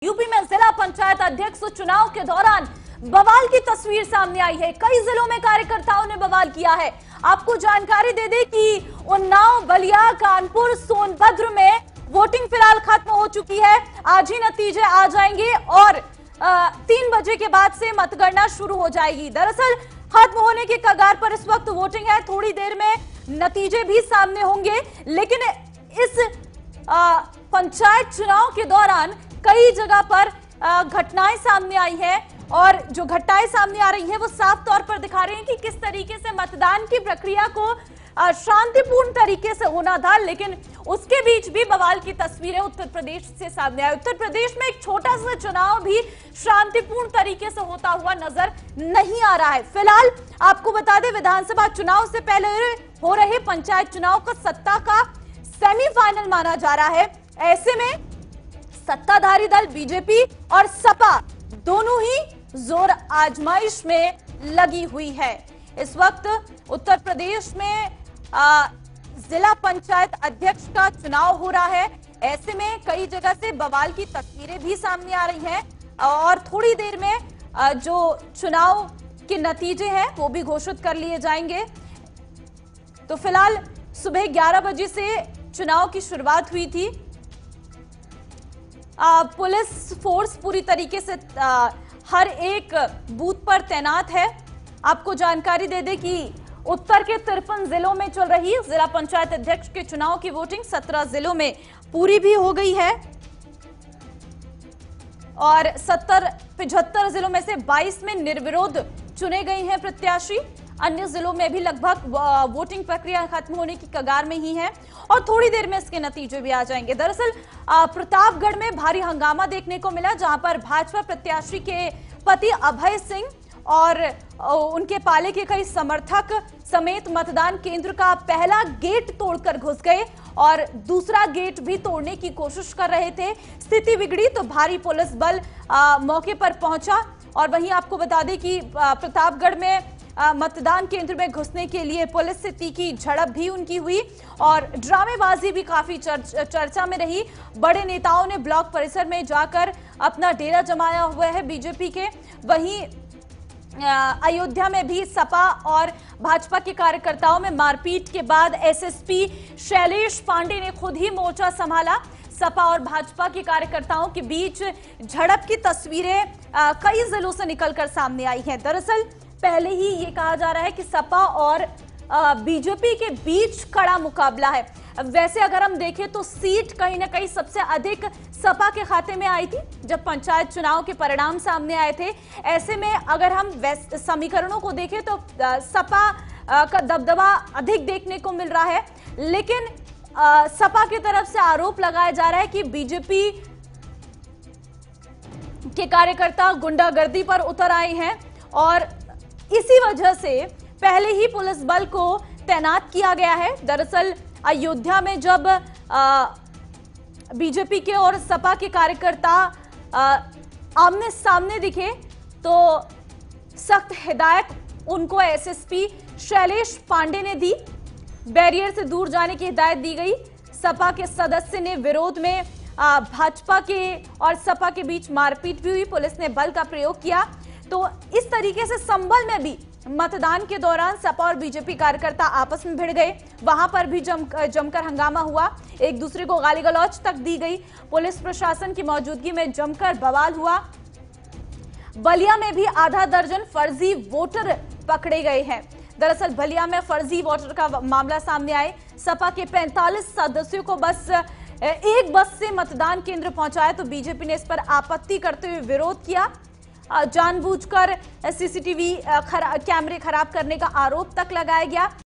UP में जिला पंचायत अध्यक्ष चुनाव के दौरान बवाल की तस्वीर सामने आई है। कई जिलों में कार्यकर्ताओं ने बवाल किया है। आपको जानकारी दे दें कि उन्नाव, बलिया, कानपुर, सोनभद्र में वोटिंग फिलहाल खत्म हो चुकी है। आज ही नतीजे आ जाएंगे और 3 बजे के बाद से मतगणना शुरू हो जाएगी। दरअसल खत्म होने के कगार पर इस वक्त वोटिंग है। थोड़ी देर में नतीजे भी सामने होंगे, लेकिन इस पंचायत चुनाव के दौरान कई जगह पर घटनाएं सामने आई है और जो घटनाएं सामने आ रही हैं वो साफ तौर पर दिखा रही हैं कि किस तरीके से मतदान की प्रक्रिया को शांतिपूर्ण तरीके से होना था, लेकिन उसके बीच भी बवाल की तस्वीरें उत्तर प्रदेश से सामने आई। उत्तर प्रदेश में एक छोटा सा चुनाव भी शांतिपूर्ण तरीके से होता हुआ नजर नहीं आ रहा है। फिलहाल आपको बता दें, विधानसभा चुनाव से पहले हो रहे पंचायत चुनाव को सत्ता का सेमीफाइनल माना जा रहा है। ऐसे में सत्ताधारी दल बीजेपी और सपा दोनों ही जोर आजमाइश में लगी हुई है। इस वक्त उत्तर प्रदेश में जिला पंचायत अध्यक्ष का चुनाव हो रहा है। ऐसे में कई जगह से बवाल की तस्वीरें भी सामने आ रही हैं और थोड़ी देर में जो चुनाव के नतीजे हैं वो भी घोषित कर लिए जाएंगे। तो फिलहाल सुबह 11 बजे से चुनाव की शुरुआत हुई थी। पुलिस फोर्स पूरी तरीके से हर एक बूथ पर तैनात है। आपको जानकारी दे दें कि उत्तर के 53 जिलों में चल रही जिला पंचायत अध्यक्ष के चुनाव की वोटिंग 17 जिलों में पूरी भी हो गई है और 75 जिलों में से 22 में निर्विरोध चुने गए हैं प्रत्याशी। अन्य जिलों में भी लगभग वोटिंग प्रक्रिया खत्म होने की कगार में ही है और थोड़ी देर में इसके नतीजे भी आ जाएंगे। दरअसल प्रतापगढ़ में भारी हंगामा देखने को मिला, जहां पर भाजपा प्रत्याशी के पति अभय सिंह और उनके पाले के कई समर्थक समेत मतदान केंद्र का पहला गेट तोड़कर घुस गए और दूसरा गेट भी तोड़ने की कोशिश कर रहे थे। स्थिति बिगड़ी तो भारी पुलिस बल मौके पर पहुंचा और वहीं आपको बता दें कि प्रतापगढ़ में मतदान केंद्र में घुसने के लिए पुलिस से तीखी झड़प भी उनकी हुई और ड्रामेबाजी भी काफी चर्चा में रही। बड़े नेताओं ने ब्लॉक परिसर में जाकर अपना डेरा जमाया हुआ है बीजेपी के। वहीं अयोध्या में भी सपा और भाजपा के कार्यकर्ताओं में मारपीट के बाद एसएसपी शैलेश पांडे ने खुद ही मोर्चा संभाला। सपा और भाजपा के कार्यकर्ताओं के बीच झड़प की तस्वीरें कई जिलों से निकलकर सामने आई हैं। दरअसल पहले ही ये कहा जा रहा है कि सपा और बीजेपी के बीच कड़ा मुकाबला है। वैसे अगर हम देखें तो सीट कहीं ना कहीं सबसे अधिक सपा के खाते में आई थी जब पंचायत चुनाव के परिणाम सामने आए थे। ऐसे में अगर हम समीकरणों को देखें तो सपा का दबदबा अधिक देखने को मिल रहा है, लेकिन सपा की तरफ से आरोप लगाया जा रहा है कि बीजेपी के कार्यकर्ता गुंडागर्दी पर उतर आए हैं और इसी वजह से पहले ही पुलिस बल को तैनात किया गया है। दरअसल अयोध्या में जब बीजेपी के और सपा के कार्यकर्ता आमने सामने दिखे तो सख्त हिदायत उनको एसएसपी शैलेश पांडे ने दी। बैरियर से दूर जाने की हिदायत दी गई। सपा के सदस्य ने विरोध में भाजपा के और सपा के बीच मारपीट भी हुई। पुलिस ने बल का प्रयोग किया। तो इस तरीके से संभल में भी मतदान के दौरान सपा और बीजेपी कार्यकर्ता आपस में भिड़ गए। वहां पर भी जमकर हंगामा हुआ, एक दूसरे को गाली गलौज तक दी गई। पुलिस प्रशासन की मौजूदगी में जमकर बवाल हुआ। बलिया में भी आधा दर्जन फर्जी वोटर पकड़े गए हैं। दरअसल बलिया में फर्जी वोटर का मामला सामने आए। सपा के 45 सदस्यों को बस एक बस से मतदान केंद्र पहुंचाया तो बीजेपी ने इस पर आपत्ति करते हुए विरोध किया। जानबूझकर सीसीटीवी कैमरे खराब करने का आरोप तक लगाया गया।